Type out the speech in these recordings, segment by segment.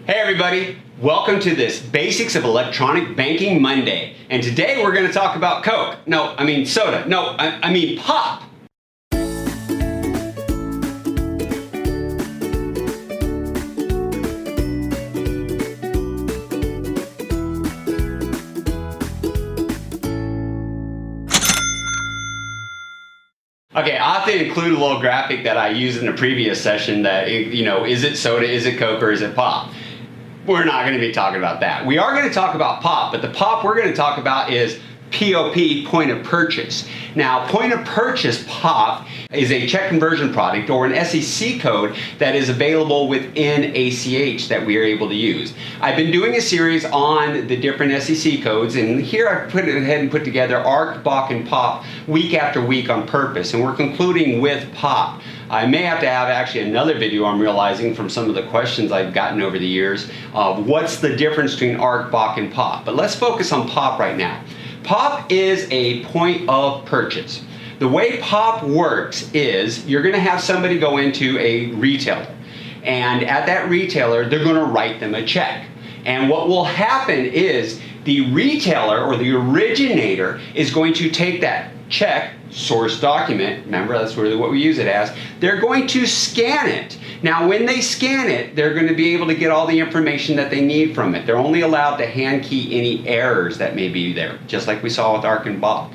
Hey everybody, welcome to this Basics of Electronic Banking Monday. And today we're going to talk about Coke. No, I mean soda. No, I mean pop. Okay, I have to include a little graphic that I used in a previous session that, is it soda, is it Coke, or is it pop? We're not going to be talking about that. We are going to talk about pop, but the pop we're going to talk about is POP, point of purchase. Now, point of purchase pop is a check conversion product or an SEC code that is available within ACH that we are able to use. I've been doing a series on the different SEC codes, and here I put it ahead and put together ARC, BOC, and POP week after week on purpose, and we're concluding with pop. I may have to have actually another video, I'm realizing, from some of the questions I've gotten over the years of what's the difference between ARC, BOC, and POP. But let's focus on pop right now. Pop is a point of purchase. The way pop works is you're going to have somebody go into a retailer, and at that retailer they're going to write them a check. And what will happen is the retailer or the originator is going to take that check, source document, remember that's really what we use it as, they're going to scan it. Now when they scan it, they're going to be able to get all the information that they need from it. They're only allowed to hand key any errors that may be there, just like we saw with ARC and BOC.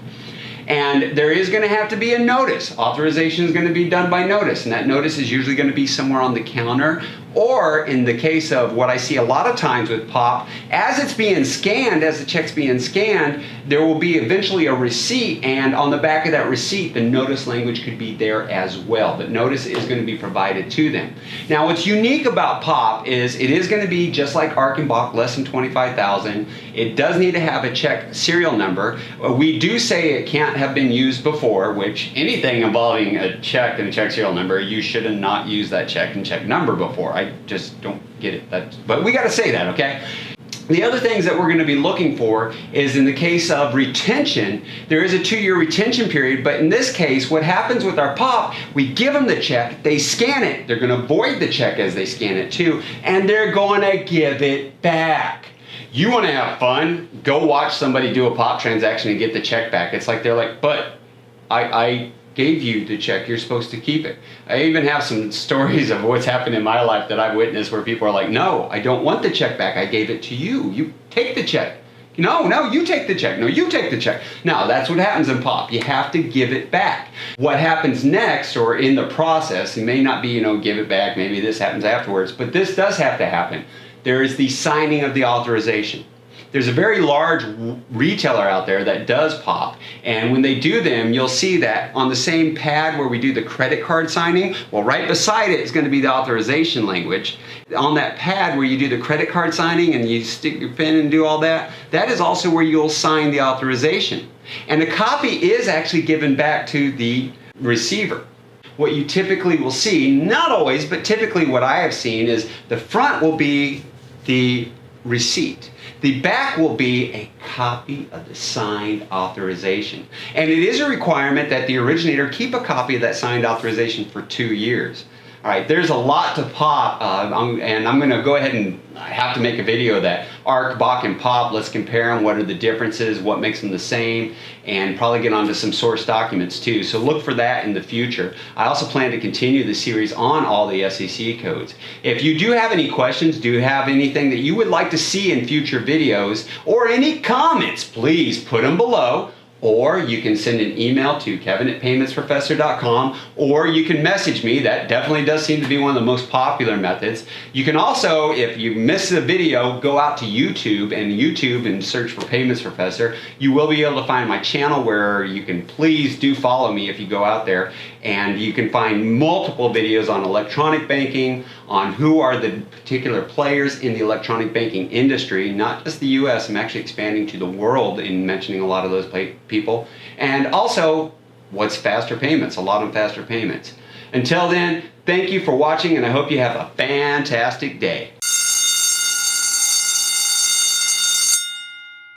And there is going to have to be a notice. Authorization is going to be done by notice, and that notice is usually going to be somewhere on the counter, or in the case of what I see a lot of times with pop, as it's being scanned, as the check's being scanned, there will be eventually a receipt, and on the back of that receipt the notice language could be there as well. But notice is going to be provided to them. Now what's unique about pop is it is going to be just like ARC and BOC, less than 25,000. It does need to have a check serial number. We do say it can't have been used before, which anything involving a check and a check serial number, you should have not used that check and check number before. I just don't get it. But we got to say that, okay? The other things that we're going to be looking for is in the case of retention, there is a 2-year retention period, but in this case, what happens with our pop, we give them the check, they scan it, they're going to void the check as they scan it too, and they're going to give it back. You want to have fun? Go watch somebody do a pop transaction and get the check back. It's like they're like, but I gave you the check, you're supposed to keep it. I even have some stories of what's happened in my life that I've witnessed where people are like, no, I don't want the check back, I gave it to you. You take the check. No, you take the check. No, you take the check. Now, that's what happens in pop. You have to give it back. What happens next or in the process, it may not be, give it back, maybe this happens afterwards, but this does have to happen. There is the signing of the authorization. There's a very large retailer out there that does pop, and when they do them, you'll see that on the same pad where we do the credit card signing, well, right beside it is going to be the authorization language. On that pad where you do the credit card signing and you stick your pen and do all that, that is also where you'll sign the authorization. And the copy is actually given back to the receiver. What you typically will see, not always, but typically what I have seen is the front will be the receipt. The back will be a copy of the signed authorization. And it is a requirement that the originator keep a copy of that signed authorization for 2 years. All right, there's a lot to pop, and I'm going to go ahead and I have to make a video that ARC, BOC, and POP, let's compare them, what are the differences, what makes them the same, and probably get onto some source documents too. So look for that in the future. I also plan to continue the series on all the SEC codes. If you do have any questions, do you have anything that you would like to see in future videos, or any comments, please put them below. Or you can send an email to kevin@paymentsprofessor.com, or you can message me. That definitely does seem to be one of the most popular methods. You can also, if you miss the video, go out to YouTube and search for Payments Professor. You will be able to find my channel where you can please do follow me if you go out there. And you can find multiple videos on electronic banking, on who are the particular players in the electronic banking industry, not just the US, I'm actually expanding to the world in mentioning a lot of those people. And also, what's faster payments, a lot on faster payments. Until then, thank you for watching, and I hope you have a fantastic day.